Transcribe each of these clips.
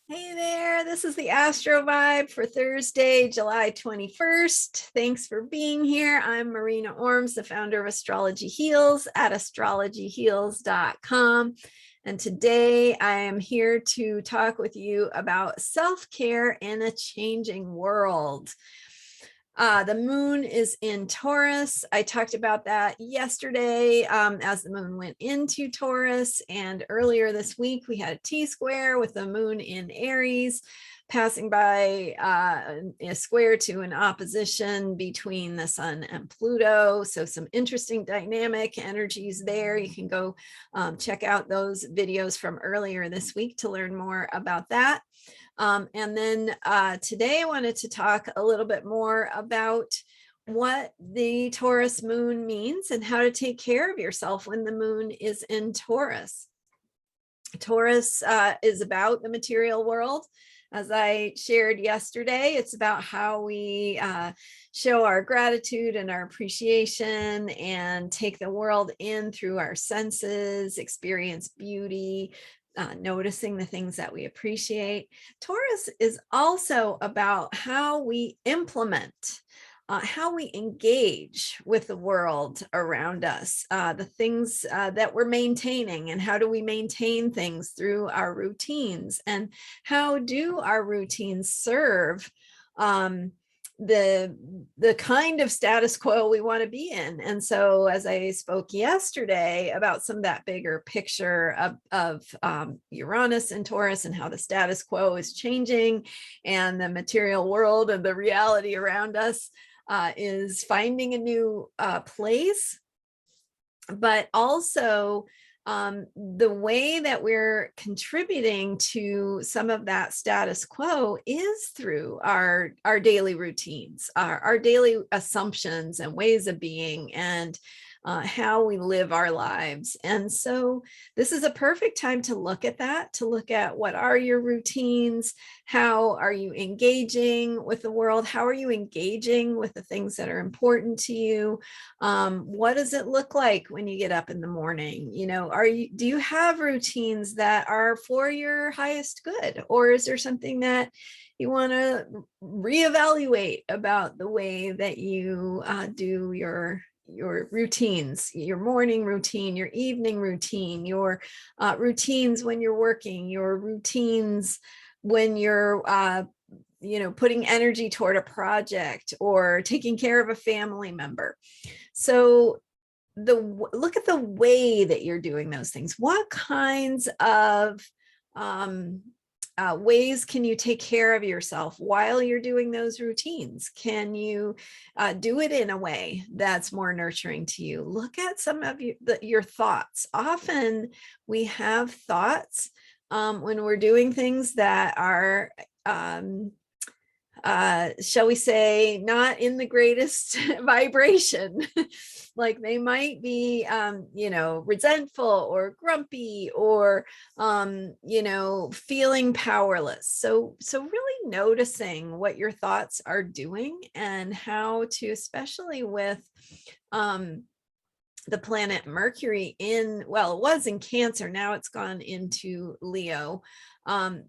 Hey there, this is the Astro Vibe for Thursday, July 21st. Thanks for being here. I'm Marina Orms, the founder of Astrology Heals at astrologyheals.com. And today I am here to talk with you about self-care in a changing world. The moon is in Taurus. I talked about that yesterday as the moon went into Taurus. And earlier this week, we had a T-square with the moon in Aries, passing by a square to an opposition between the sun and Pluto. So some interesting dynamic energies there. You can go check out those videos from earlier this week to learn more about that. And then today I wanted to talk a little bit more about what the Taurus moon means and how to take care of yourself when the moon is in Taurus. Taurus is about the material world. As I shared yesterday, it's about how we show our gratitude and our appreciation and take the world in through our senses, experience beauty, noticing the things that we appreciate. Taurus is also about how we implement, how we engage with the world around us, the things that we're maintaining, and how do we maintain things through our routines, and how do our routines serve the kind of status quo we want to be in. And so as I spoke yesterday about some of that bigger picture of Uranus and Taurus and how the status quo is changing and the material world and the reality around us is finding a new place, but also the way that we're contributing to some of that status quo is through our daily routines, our daily assumptions and ways of being, and how we live our lives. And so this is a perfect time to look at that, to look at what are your routines, how are you engaging with the world, how are you engaging with the things that are important to you, what does it look like when you get up in the morning? You know, do you have routines that are for your highest good, or is there something that you want to reevaluate about the way that you do your routines, your morning routine, your evening routine, your routines when you're working, your routines when you're putting energy toward a project or taking care of a family member. So look at the way that you're doing those things. What kinds of ways can you take care of yourself while you're doing those routines? Can you do it in a way that's more nurturing to you? Look at some of your thoughts. Often we have thoughts when we're doing things that are shall we say, not in the greatest vibration. Like they might be, resentful or grumpy or, feeling powerless. So really noticing what your thoughts are doing and how to, especially with, the planet Mercury it was in Cancer, now it's gone into Leo. And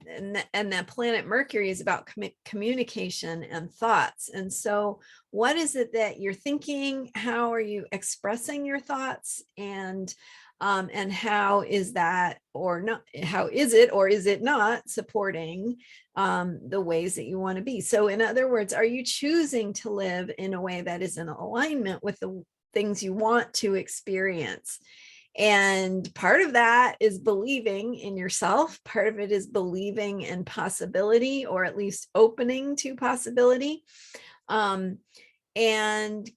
that planet Mercury is about communication and thoughts. And so what is it that you're thinking? How are you expressing your thoughts? And how is that, or not, how is it or is it not supporting the ways that you want to be? So in other words, are you choosing to live in a way that is in alignment with the things you want to experience? And part of that is believing in yourself. Part of it is believing in possibility, or at least opening to possibility. And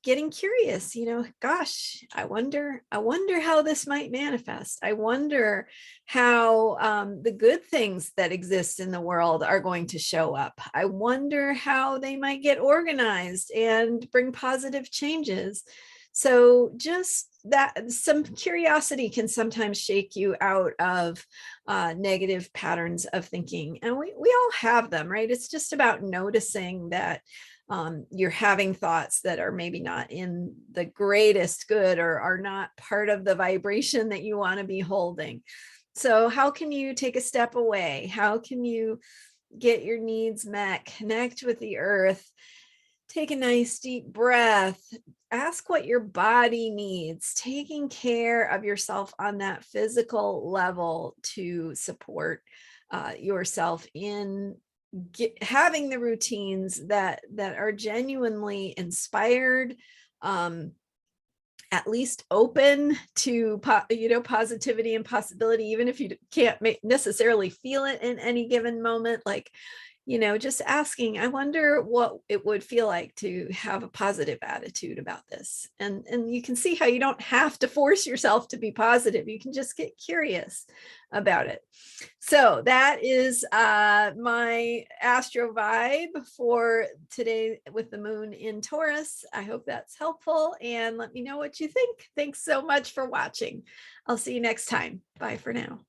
getting curious, gosh, I wonder how this might manifest. I wonder how the good things that exist in the world are going to show up. I wonder how they might get organized and bring positive changes. So just that, some curiosity can sometimes shake you out of negative patterns of thinking. And we all have them, right? It's just about noticing that you're having thoughts that are maybe not in the greatest good, or are not part of the vibration that you want to be holding. So how can you take a step away? How can you get your needs met, connect with the earth, take a nice deep breath, ask what your body needs, taking care of yourself on that physical level to support yourself in having the routines that are genuinely inspired, at least open to positivity and possibility, even if you can't necessarily feel it in any given moment. Like, just asking, I wonder what it would feel like to have a positive attitude about this. And you can see how you don't have to force yourself to be positive. You can just get curious about it. So that is my astro vibe for today with the moon in Taurus. I hope that's helpful, and let me know what you think. Thanks so much for watching. I'll see you next time. Bye for now.